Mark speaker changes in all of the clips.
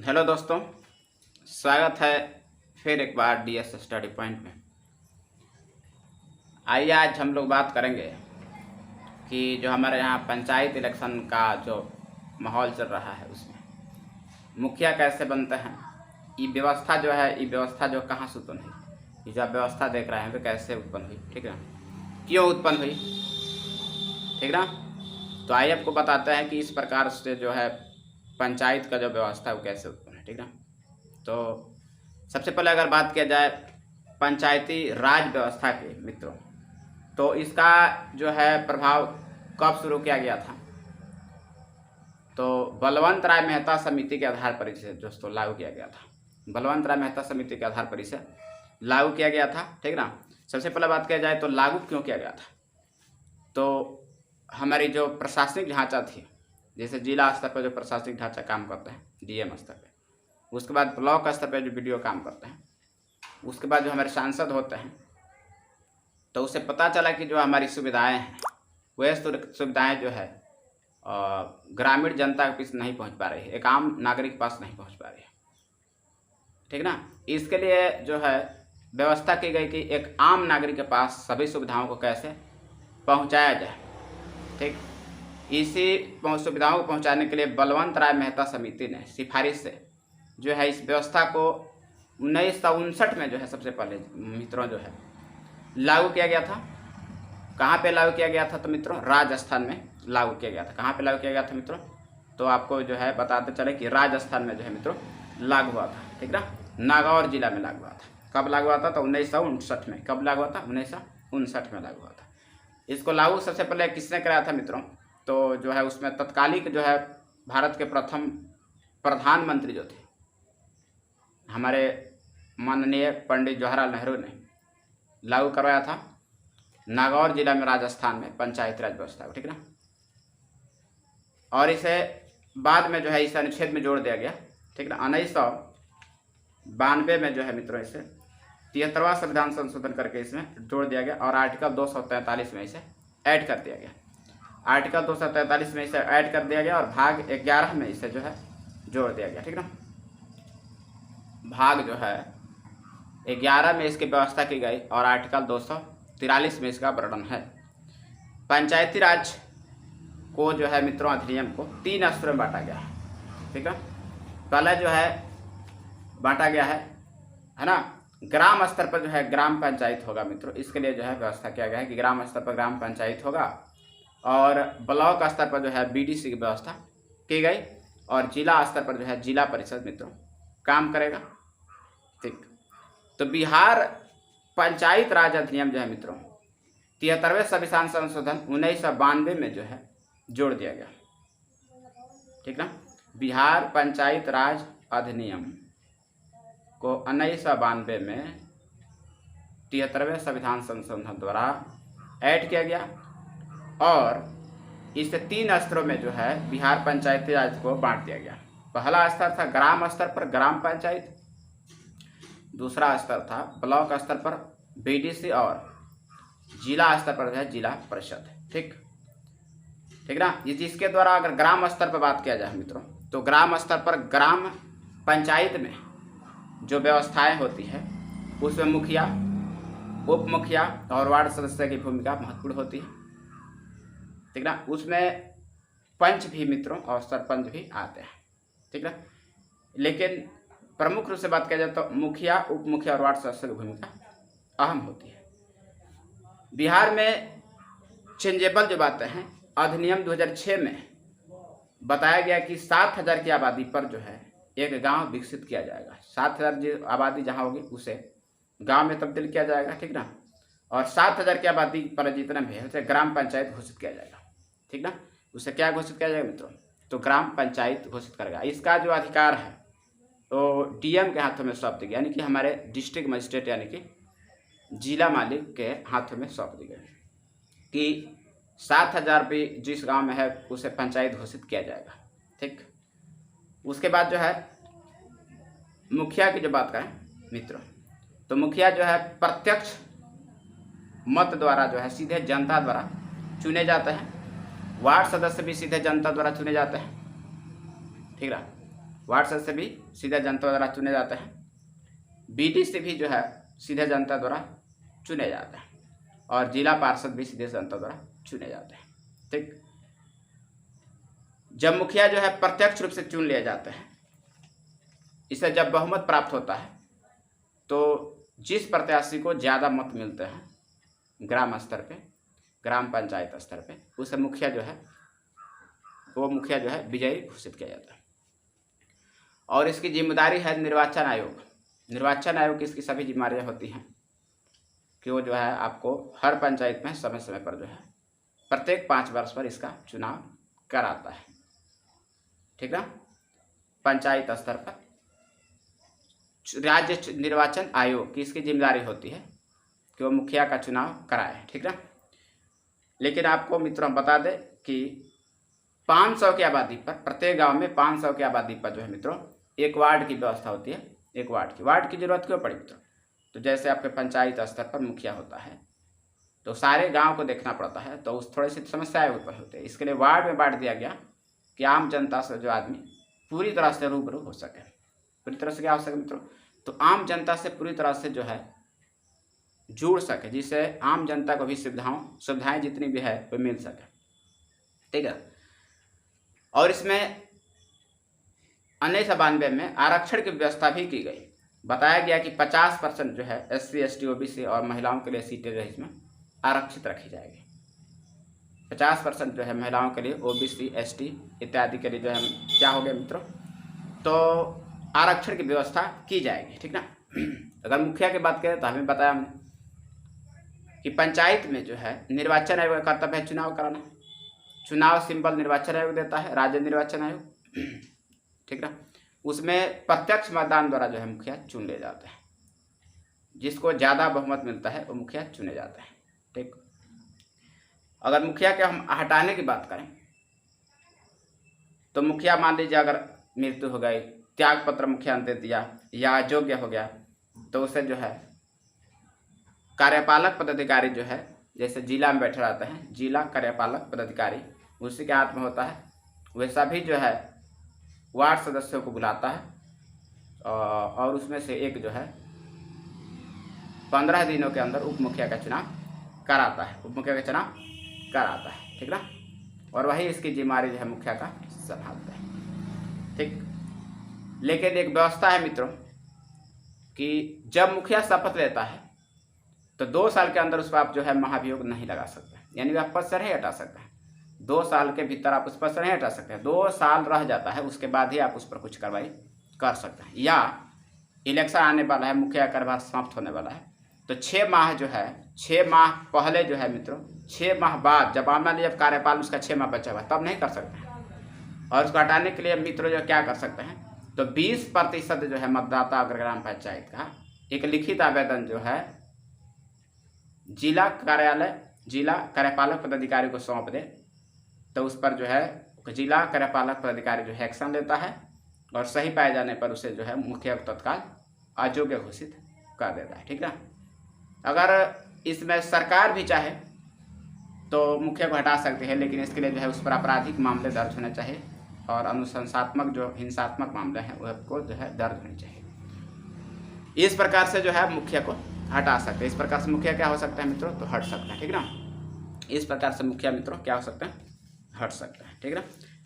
Speaker 1: Hello दोस्तों, स्वागत है फिर एक बार डीएस स्टडी पॉइंट में। आइए आज हम लोग बात करेंगे कि जो हमारे यहाँ पंचायत इलेक्शन का जो माहौल चल रहा है उसमें मुखिया कैसे बनते हैं। ये व्यवस्था जो है, ये व्यवस्था जो कहाँ से उत्पन्न हुई, ये जो आप व्यवस्था देख रहे हैं वो कैसे उत्पन्न हुई, ठीक है, क्यों उत्पन्न हुई, ठीक ना। तो आइए आपको बताते हैं कि इस प्रकार से जो है पंचायत का जो व्यवस्था है वो कैसे उत्पन्न है, ठीक ना। तो सबसे पहले अगर बात किया जाए पंचायती राज व्यवस्था के मित्रों, तो इसका जो है प्रभाव कब शुरू किया गया था, तो बलवंत राय मेहता समिति के आधार पर इसे दोस्तों लागू किया गया था। बलवंत राय मेहता समिति के आधार पर इसे लागू किया गया था, ठीक ना। सबसे पहले बात किया जाए तो लागू क्यों किया गया था, तो हमारी जो प्रशासनिक ढांचा थी, जैसे जिला स्तर पर जो प्रशासनिक ढांचा काम करते हैं डीएम स्तर पे, उसके बाद ब्लॉक स्तर पर जो वीडियो काम करते हैं, उसके बाद जो हमारे सांसद होते हैं, तो उससे पता चला कि जो हमारी सुविधाएं हैं वह सुविधाएं जो है ग्रामीण जनता के पास नहीं पहुंच पा रही है, एक आम नागरिक के पास नहीं पहुंच पा रही है, ठीक ना। इसके लिए जो है व्यवस्था की गई कि एक आम नागरिक के पास सभी सुविधाओं को कैसे पहुंचाया जाए, ठीक। इसी सुविधाओं को पहुंचाने के लिए बलवंत राय मेहता समिति ने सिफारिश से जो है इस व्यवस्था को 1959 में जो है सबसे पहले मित्रों जो है लागू किया गया था। कहाँ पे लागू किया गया था, तो मित्रों राजस्थान में लागू किया गया था। कहाँ पे लागू किया गया था मित्रों, तो आपको जो है बताते चले कि राजस्थान में जो है मित्रों लागू हुआ था, ठीक ना। नागौर जिला में लागू हुआ था। कब लागू हुआ था, तो 1959 में। कब लागू हुआ था, 1959 में लागू हुआ था। इसको लागू सबसे पहले किसने कराया था मित्रों, तो जो है उसमें तत्कालिक जो है भारत के प्रथम प्रधानमंत्री जो थे हमारे माननीय पंडित जवाहरलाल नेहरू ने लागू करवाया था नागौर जिला में राजस्थान में पंचायती राज व्यवस्था को, ठीक ना। और इसे बाद में जो है इस अनुच्छेद में जोड़ दिया गया, ठीक ना। 1992 में जो है मित्रों इसे 73वां संविधान संशोधन करके इसमें जोड़ दिया गया और आर्टिकल 243 में इसे ऐड कर दिया गया। आर्टिकल 243 में इसे ऐड कर दिया गया और भाग 11 में इसे जो है जोड़ दिया गया, ठीक ना। भाग जो है 11 में इसकी व्यवस्था की गई और आर्टिकल 243 में इसका वर्णन है। पंचायती राज को जो है मित्रों अधिनियम को 3 स्तरों में बांटा गया है, ठीक है। पहले जो है बांटा गया है ना, ग्राम स्तर पर जो है ग्राम पंचायत होगा मित्रों। इसके लिए जो है व्यवस्था किया गया है कि ग्राम स्तर पर ग्राम पंचायत होगा और ब्लॉक स्तर पर जो है बीडीसी की व्यवस्था की गई और जिला स्तर पर जो है जिला परिषद मित्रों काम करेगा, ठीक। तो बिहार पंचायत राज अधिनियम जो है मित्रों 73वें संविधान संशोधन 1992 में जो है जोड़ दिया गया, ठीक ना। बिहार पंचायत राज अधिनियम को 1992 में 73वें संविधान संशोधन द्वारा ऐड किया गया और इसे 3 स्तरों में जो है बिहार पंचायती राज को बांट दिया गया। पहला स्तर था ग्राम स्तर पर ग्राम पंचायत, दूसरा स्तर था ब्लॉक स्तर पर बीडीसी और जिला स्तर पर जो है जिला परिषद, ठीक ना। ये जिसके द्वारा अगर ग्राम स्तर पर बात किया जाए मित्रों, तो ग्राम स्तर पर ग्राम पंचायत में जो व्यवस्थाएं होती है उसमें मुखिया, उप मुखिया और वार्ड सदस्य की भूमिका महत्वपूर्ण होती है, ठीक ना। उसमें पंच भी मित्रों और सरपंच भी आते हैं, ठीक ना। लेकिन प्रमुख रूप से बात किया जाए तो मुखिया, उप मुखिया और वार्ड सदस्य की भूमिका अहम होती है। बिहार में चेंजेबल जो बातें हैं, अधिनियम 2006 में बताया गया कि 7000 की आबादी पर जो है एक गांव विकसित किया जाएगा। 7000 जो आबादी जहां होगी उसे गांव में तब्दील किया जाएगा, ठीक ना। और 7000 की आबादी पर जितना भी है उसे ग्राम पंचायत घोषित किया जाएगा, ठीक ना। उसे क्या घोषित किया जाएगा मित्रों, तो ग्राम पंचायत घोषित करेगा। इसका जो अधिकार है तो डीएम के हाथों में सौंप दी गई, यानी कि हमारे डिस्ट्रिक्ट मजिस्ट्रेट यानी कि जिला मालिक के हाथों में सौंप दी गई कि 7000 भी जिस गांव में है उसे पंचायत घोषित किया जाएगा, ठीक। उसके बाद जो है मुखिया की जो बात करें मित्रों, तो मुखिया जो है प्रत्यक्ष मत द्वारा जो है सीधे जनता द्वारा चुने जाते हैं। वार्ड सदस्य भी सीधे जनता द्वारा चुने जाते हैं, ठीक है। वार्ड सदस्य भी सीधे जनता द्वारा चुने जाते हैं, बीडीसी भी जो है सीधे जनता द्वारा चुने जाते हैं, और जिला पार्षद भी सीधे जनता द्वारा चुने जाते हैं। ठीक, जब मुखिया जो है प्रत्यक्ष रूप से चुन लिए जाते हैं, इसे जब बहुमत प्राप्त होता है तो जिस प्रत्याशी को ज़्यादा मत मिलते हैं ग्राम स्तर पे, ग्राम पंचायत स्तर पे, उसे मुखिया जो है विजयी घोषित किया जाता है। और इसकी जिम्मेदारी है निर्वाचन आयोग। निर्वाचन आयोग की इसकी सभी जिम्मेदारियाँ होती हैं कि वो जो है आपको हर पंचायत में समय समय पर जो है प्रत्येक 5 वर्ष पर इसका चुनाव कराता है। ठीक ना, पंचायत स्तर पर राज्य निर्वाचन आयोग की इसकी जिम्मेदारी होती है कि वो मुखिया का चुनाव कराए। ठीक ना, लेकिन आपको मित्रों हम बता दें कि 500 की आबादी पर, प्रत्येक गांव में 500 की आबादी पर जो है मित्रों एक वार्ड की व्यवस्था होती है। एक वार्ड की जरूरत क्यों पड़ी मित्रों? तो जैसे आपके पंचायत स्तर पर मुखिया होता है तो सारे गांव को देखना पड़ता है, तो उस थोड़ी सी समस्याएं उत्पन्न होती है। इसके लिए वार्ड में बांट दिया गया कि आम जनता से जो आदमी पूरी तरह से रूबरू हो सके। पूरी तरह से क्या हो सके मित्रों? तो आम जनता से पूरी तरह से जो है जुड़ सके, जिससे आम जनता को भी सुविधाएं जितनी भी है वो मिल सके। ठीक है, और इसमें 1992 में आरक्षण की व्यवस्था भी की गई। बताया गया कि 50% जो है SC ST OBC और महिलाओं के लिए सीटें जो है इसमें आरक्षित रखी जाएगी। 50% जो है महिलाओं के लिए, OBC ST इत्यादि के लिए जो है क्या हो गया मित्रों, तो आरक्षण की व्यवस्था की जाएगी। ठीक ना, अगर मुखिया की बात करें तो हमें बताया हमने कि पंचायत में जो है निर्वाचन आयोग का कर्तव्य है चुनाव कराना। चुनाव सिंबल निर्वाचन आयोग देता है, राज्य निर्वाचन आयोग। ठीक ना, उसमें प्रत्यक्ष मतदान द्वारा जो है मुखिया चुन ले जाते हैं। जिसको ज़्यादा बहुमत मिलता है वो मुखिया चुने जाते हैं। ठीक, अगर मुखिया के हम हटाने की बात करें तो मुखिया मान लीजिए अगर मृत्यु हो गई, त्याग पत्र मुखिया ने दे दिया या अयोग्य हो गया, तो उसे जो है कार्यपालक पदाधिकारी जो है, जैसे जिला में बैठे रहते हैं जिला कार्यपालक पदाधिकारी, उसी के हाथ में होता है। वैसा भी जो है वार्ड सदस्यों को बुलाता है और उसमें से एक जो है 15 दिनों के अंदर उप मुखिया का चुनाव कराता है। उप मुखिया का चुनाव कराता है। ठीक ना, और वही इसकी जिम्मेदारी जो है मुखिया का संभालता है। ठीक, लेकिन एक व्यवस्था है मित्रों कि जब मुखिया शपथ लेता है तो 2 साल के अंदर उस पर आप जो है महाभियोग नहीं लगा सकते, यानी आप पद से नहीं हटा सकते हैं। 2 साल के भीतर आप उस पर से नहीं हटा सकते हैं। 2 साल रह जाता है, उसके बाद ही आप उस पर कुछ कार्रवाई कर सकते हैं। या इलेक्शन आने वाला है, मुखिया कार्यभार समाप्त होने वाला है, तो 6 माह जो है, 6 माह पहले जो है मित्रों, 6 माह बाद जब मान लीजिए कार्यपाल उसका 6 माह बचा हुआ तब नहीं कर सकते हैं। और उसको हटाने के लिए मित्रों जो क्या कर सकते हैं, तो 20% जो है मतदाता अगर ग्राम पंचायत का एक लिखित आवेदन जो है जिला कार्यपालक पदाधिकारी को सौंप दे, तो उस पर जो है जिला कार्यपालक पदाधिकारी जो है एक्शन लेता है और सही पाए जाने पर उसे जो है मुखिया को तत्काल अयोग्य घोषित कर देता है। ठीक है, अगर इसमें सरकार भी चाहे तो मुखिया को हटा सकते हैं, लेकिन इसके लिए जो है उस पर आपराधिक मामले दर्ज होने चाहिए और अनुशंसात्मक जो हिंसात्मक मामले हैं उसको जो है दर्ज होने चाहिए। इस प्रकार से जो है मुखिया को हटा सकते हैं। इस प्रकार से मुखिया क्या हो सकता है मित्रों, तो हट सकता है। ठीक ना, इस प्रकार से मुखिया मित्रों क्या हो सकता है, हट सकता है। ठीक ना,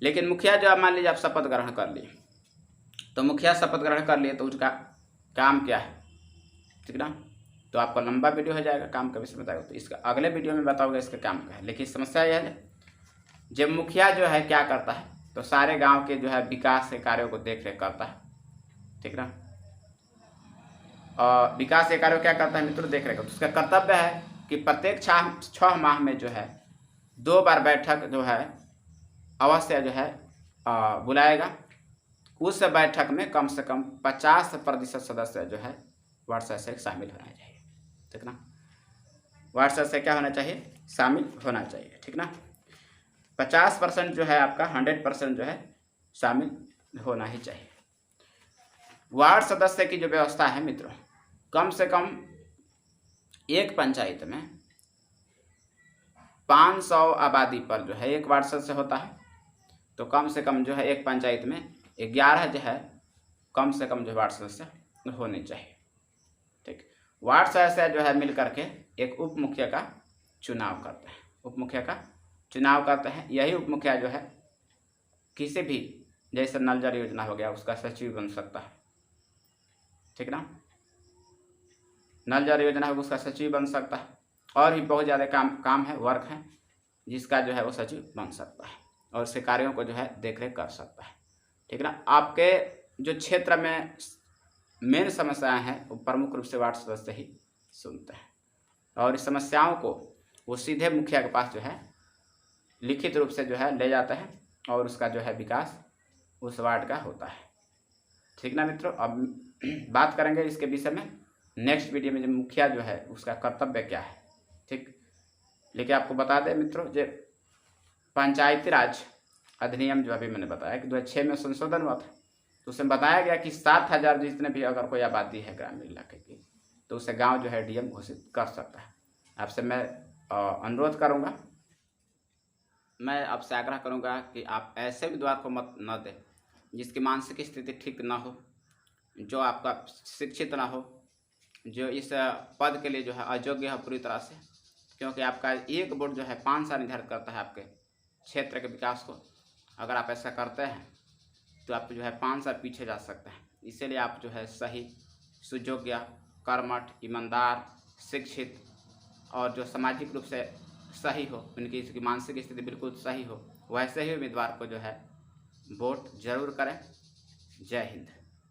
Speaker 1: लेकिन मुखिया जो मान लीजिए आप शपथ ग्रहण कर लिए, तो मुखिया शपथ ग्रहण कर लिए तो उसका काम क्या है। ठीक ना, तो आपका लंबा वीडियो हो जाएगा काम का विषय बताएगा, तो इसका अगले वीडियो में बताओगे इसका काम क्या है। लेकिन समस्या यह है जब मुखिया जो है क्या करता है, तो सारे गांव के जो है विकास के कार्यों को देख रेख करता है। ठीक ना, और विकास के कार्यों क्या करता है मित्रों, देख रेख। तो उसका कर्तव्य है कि प्रत्येक 6 माह में जो है 2 बार बैठक जो है अवश्य जो है बुलाएगा। उस बैठक में कम से कम 50% सदस्य जो है वार्ड सदस्य शामिल होना चाहिए। ठीक ना, वार्ड सदस्य क्या होना चाहिए, शामिल होना चाहिए। ठीक ना, 50% जो है आपका 100% जो है शामिल होना ही चाहिए। वार्ड सदस्य की जो व्यवस्था है मित्रों, कम से कम एक पंचायत में 500 आबादी पर जो है एक वार्ड सदस्य होता है, तो कम से कम जो है एक पंचायत में 11 जो है कम से कम जो वार्ड सदस्य होने चाहिए। ठीक, वार्ड सदस्य जो है मिल करके एक उप मुखिया का चुनाव करते हैं। उप मुखिया का चुनाव करते हैं। यही उप मुखिया जो है किसी भी, जैसे नल जल योजना हो गया, उसका सचिव बन सकता है। ठीक ना, नल जल योजना है उसका सचिव बन सकता है। और भी बहुत ज़्यादा काम है, वर्क है, जिसका जो है वो सचिव बन सकता है और उसके कार्यों को जो है देखरेख कर सकता है। ठीक ना, आपके जो क्षेत्र में मेन समस्याएं हैं वो प्रमुख रूप से वार्ड सदस्य ही सुनते हैं और इस समस्याओं को वो सीधे मुखिया के पास जो है लिखित रूप से जो है ले जाते हैं और उसका जो है विकास उस वार्ड का होता है। ठीक ना मित्रों, अब बात करेंगे इसके विषय में नेक्स्ट वीडियो में, जो मुखिया जो है उसका कर्तव्य क्या है। ठीक, लेकिन आपको बता दें मित्रों, जो पंचायती राज अधिनियम जो अभी मैंने बताया कि 2006 में संशोधन हुआ था, तो उसमें बताया गया कि 7,000 जितने भी अगर कोई आबादी है ग्रामीण इलाके की, तो उसे गांव जो है डीएम घोषित कर सकता है। आपसे मैं अनुरोध करूंगा, मैं आपसे आग्रह करूंगा कि आप ऐसे उम्मीदवार को मत न दें जिसकी मानसिक स्थिति ठीक ना हो, जो आपका शिक्षित ना हो, जो इस पद के लिए जो है अयोग्य है पूरी तरह से, क्योंकि आपका एक वोट जो है 5 साल निर्धारित करता है आपके क्षेत्र के विकास को। अगर आप ऐसा करते हैं तो आप जो है 5 साल पीछे जा सकते हैं। इसीलिए आप जो है सही, सुयोग्य, कर्मठ, ईमानदार, शिक्षित और जो सामाजिक रूप से सही हो, उनकी इसकी मानसिक स्थिति बिल्कुल सही हो, वैसे ही उम्मीदवार को जो है वोट जरूर करें। जय हिंद।